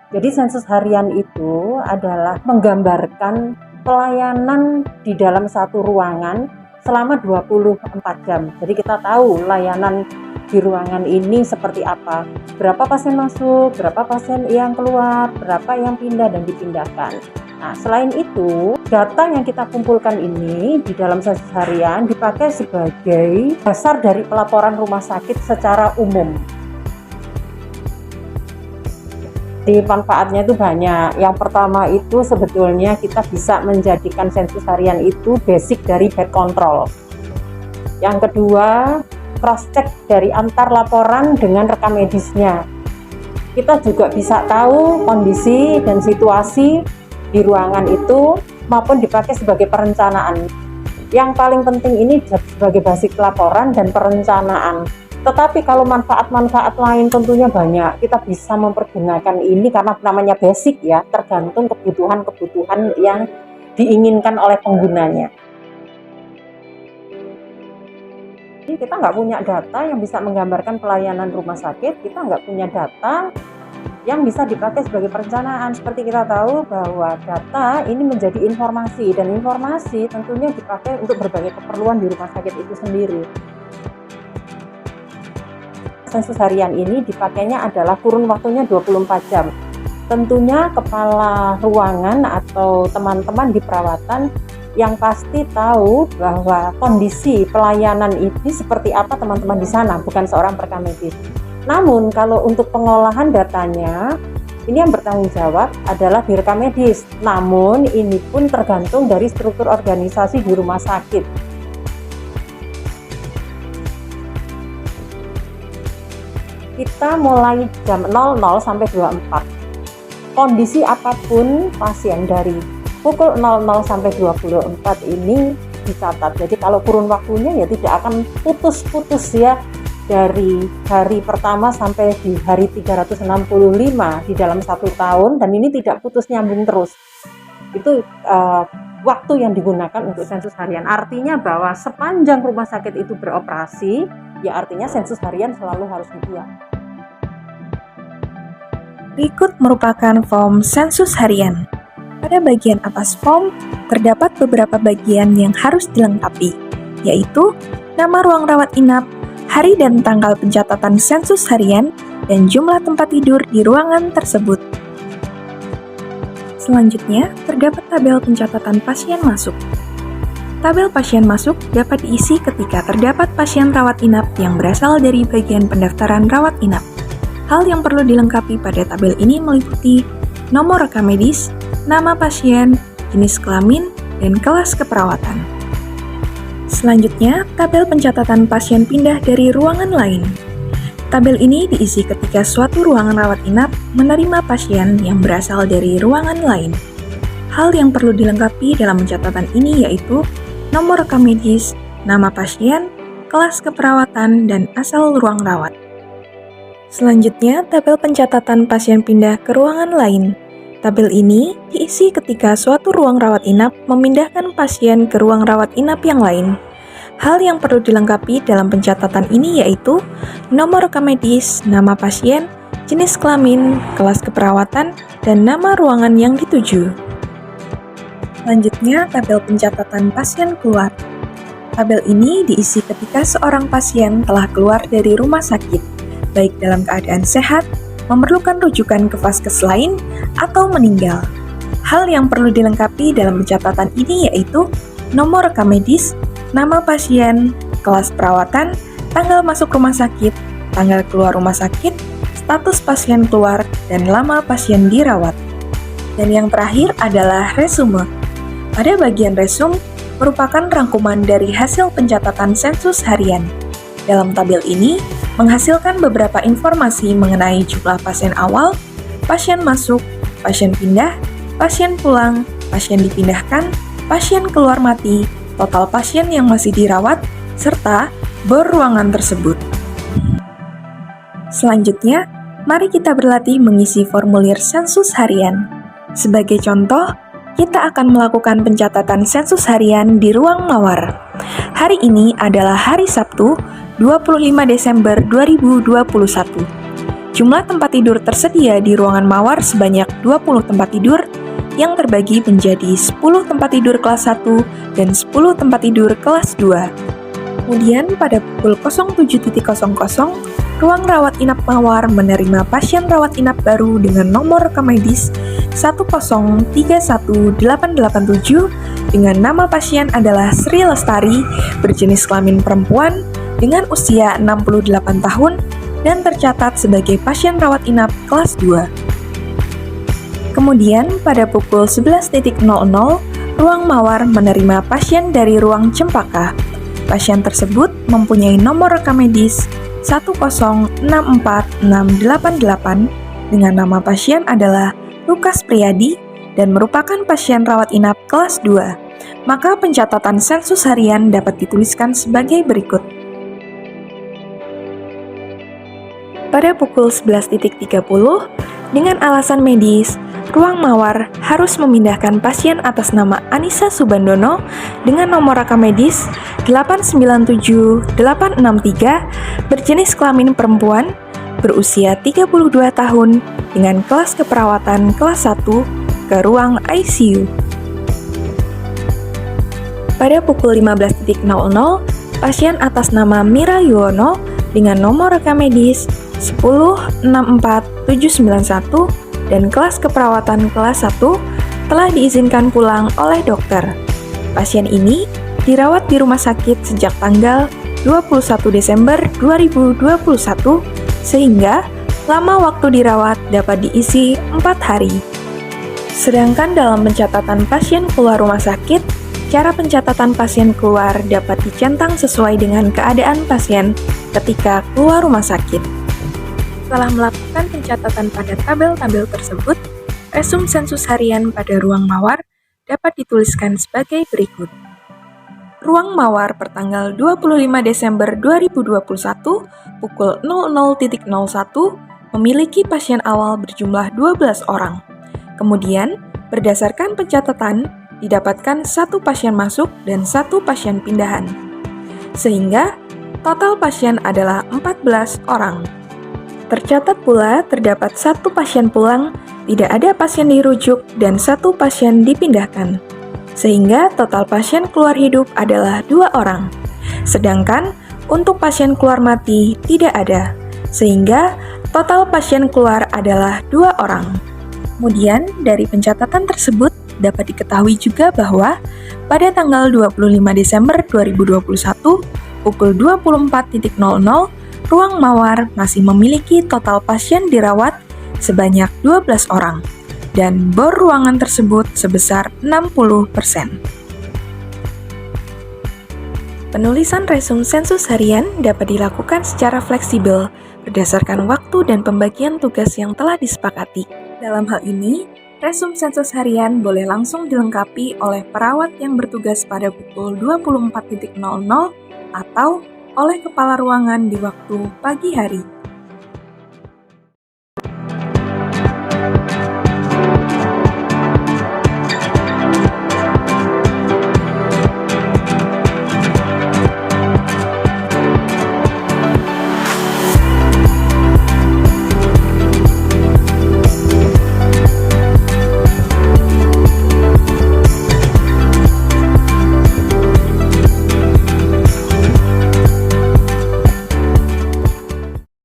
Jadi sensus harian itu adalah menggambarkan pelayanan di dalam satu ruangan selama 24 jam. Jadi kita tahu layanan di ruangan ini seperti apa. Berapa pasien masuk, berapa pasien yang keluar, berapa yang pindah dan dipindahkan. Nah, selain itu, data yang kita kumpulkan ini di dalam sensus harian dipakai sebagai dasar dari pelaporan rumah sakit secara umum. Di manfaatnya itu banyak. Yang pertama itu sebetulnya kita bisa menjadikan sensus harian itu basic dari bed control. Yang kedua, cross check dari antar laporan dengan rekam medisnya. Kita juga bisa tahu kondisi dan situasi di ruangan itu maupun dipakai sebagai perencanaan. Yang paling penting ini sebagai basic laporan dan perencanaan. Tetapi kalau manfaat-manfaat lain tentunya banyak. Kita bisa mempergunakan ini karena namanya basic ya, tergantung kebutuhan-kebutuhan yang diinginkan oleh penggunanya. Jadi kita nggak punya data yang bisa menggambarkan pelayanan rumah sakit, kita nggak punya data yang bisa dipakai sebagai perencanaan. Seperti kita tahu bahwa data ini menjadi informasi, dan informasi tentunya dipakai untuk berbagai keperluan di rumah sakit itu sendiri. Sensus harian ini dipakainya adalah kurun waktunya 24 jam. Tentunya kepala ruangan atau teman-teman di perawatan yang pasti tahu bahwa kondisi pelayanan ini seperti apa teman-teman di sana, bukan seorang rekam medis. Namun kalau untuk pengolahan datanya, ini yang bertanggung jawab adalah di rekam medis. Namun ini pun tergantung dari struktur organisasi di rumah sakit. Kita mulai jam 00 sampai 24. Kondisi apapun pasien dari pukul 00 sampai 24 ini dicatat. Jadi kalau kurun waktunya ya tidak akan putus-putus ya, dari hari pertama sampai di hari 365 di dalam 1 tahun, dan ini tidak putus nyambung terus. Itu waktu yang digunakan untuk sensus harian. Artinya bahwa sepanjang rumah sakit itu beroperasi, ya artinya sensus harian selalu harus dibuat. Berikut merupakan form sensus harian. Pada bagian atas form, terdapat beberapa bagian yang harus dilengkapi, yaitu nama ruang rawat inap, hari dan tanggal pencatatan sensus harian, dan jumlah tempat tidur di ruangan tersebut. Selanjutnya, terdapat tabel pencatatan pasien masuk. Tabel pasien masuk dapat diisi ketika terdapat pasien rawat inap yang berasal dari bagian pendaftaran rawat inap. Hal yang perlu dilengkapi pada tabel ini meliputi nomor rekam medis, nama pasien, jenis kelamin, dan kelas keperawatan. Selanjutnya, tabel pencatatan pasien pindah dari ruangan lain. Tabel ini diisi ketika suatu ruangan rawat inap menerima pasien yang berasal dari ruangan lain. Hal yang perlu dilengkapi dalam pencatatan ini yaitu nomor rekam medis, nama pasien, kelas keperawatan, dan asal ruang rawat. Selanjutnya, tabel pencatatan pasien pindah ke ruangan lain. Tabel ini diisi ketika suatu ruang rawat inap memindahkan pasien ke ruang rawat inap yang lain. Hal yang perlu dilengkapi dalam pencatatan ini yaitu nomor rekam medis, nama pasien, jenis kelamin, kelas keperawatan, dan nama ruangan yang dituju. Selanjutnya, tabel pencatatan pasien keluar. Tabel ini diisi ketika seorang pasien telah keluar dari rumah sakit, baik dalam keadaan sehat, memerlukan rujukan ke vaskes lain, atau meninggal. Hal yang perlu dilengkapi dalam pencatatan ini yaitu nomor rekam medis, nama pasien, kelas perawatan, tanggal masuk rumah sakit, tanggal keluar rumah sakit, status pasien keluar, dan lama pasien dirawat. Dan yang terakhir adalah resume. Pada bagian resume merupakan rangkuman dari hasil pencatatan sensus harian. Dalam tabel ini, menghasilkan beberapa informasi mengenai jumlah pasien awal, pasien masuk, pasien pindah, pasien pulang, pasien dipindahkan, pasien keluar mati, total pasien yang masih dirawat, serta bor ruangan tersebut. Selanjutnya, mari kita berlatih mengisi formulir sensus harian. Sebagai contoh, kita akan melakukan pencatatan sensus harian di ruang mawar. Hari ini adalah hari Sabtu, 25 Desember 2021. Jumlah tempat tidur tersedia di ruangan mawar sebanyak 20 tempat tidur yang terbagi menjadi 10 tempat tidur kelas 1 dan 10 tempat tidur kelas 2. Kemudian pada pukul 07.00, ruang rawat inap mawar menerima pasien rawat inap baru dengan nomor rekam medis 1031887 dengan nama pasien adalah Sri Lestari, berjenis kelamin perempuan dengan usia 68 tahun dan tercatat sebagai pasien rawat inap kelas 2. Kemudian pada pukul 11.00, ruang mawar menerima pasien dari ruang cempaka. Pasien tersebut mempunyai nomor rekam medis 1064688 dengan nama pasien adalah Lukas Priyadi dan merupakan pasien rawat inap kelas 2. Maka pencatatan sensus harian dapat dituliskan sebagai berikut. Pada pukul 11.30, dengan alasan medis, ruang mawar harus memindahkan pasien atas nama Anissa Subandono dengan nomor rekam medis 897863 berjenis kelamin perempuan berusia 32 tahun dengan kelas keperawatan kelas 1 ke ruang ICU. Pada pukul 15.00, pasien atas nama Mira Yuwono dengan nomor rekam medis 1064791 dan kelas keperawatan kelas 1 telah diizinkan pulang oleh dokter. Pasien ini dirawat di rumah sakit sejak tanggal 21 Desember 2021 sehingga lama waktu dirawat dapat diisi 4 hari. Sedangkan dalam pencatatan pasien keluar rumah sakit, cara pencatatan pasien keluar dapat dicentang sesuai dengan keadaan pasien ketika keluar rumah sakit. Setelah melakukan pencatatan pada tabel-tabel tersebut, resum sensus harian pada ruang mawar dapat dituliskan sebagai berikut. Ruang mawar pertanggal 25 Desember 2021 pukul 00.01 memiliki pasien awal berjumlah 12 orang. Kemudian, berdasarkan pencatatan, didapatkan 1 pasien masuk dan 1 pasien pindahan. Sehingga, total pasien adalah 14 orang. Tercatat pula terdapat 1 pasien pulang, tidak ada pasien dirujuk, dan 1 pasien dipindahkan. Sehingga total pasien keluar hidup adalah 2 orang. Sedangkan untuk pasien keluar mati tidak ada. Sehingga total pasien keluar adalah 2 orang. Kemudian dari pencatatan tersebut dapat diketahui juga bahwa pada tanggal 25 Desember 2021 pukul 24.00 ruang mawar masih memiliki total pasien dirawat sebanyak 12 orang dan bor ruangan tersebut sebesar 60%. Penulisan resum sensus harian dapat dilakukan secara fleksibel berdasarkan waktu dan pembagian tugas yang telah disepakati. Dalam hal ini, resum sensus harian boleh langsung dilengkapi oleh perawat yang bertugas pada pukul 24.00 atau oleh kepala ruangan di waktu pagi hari.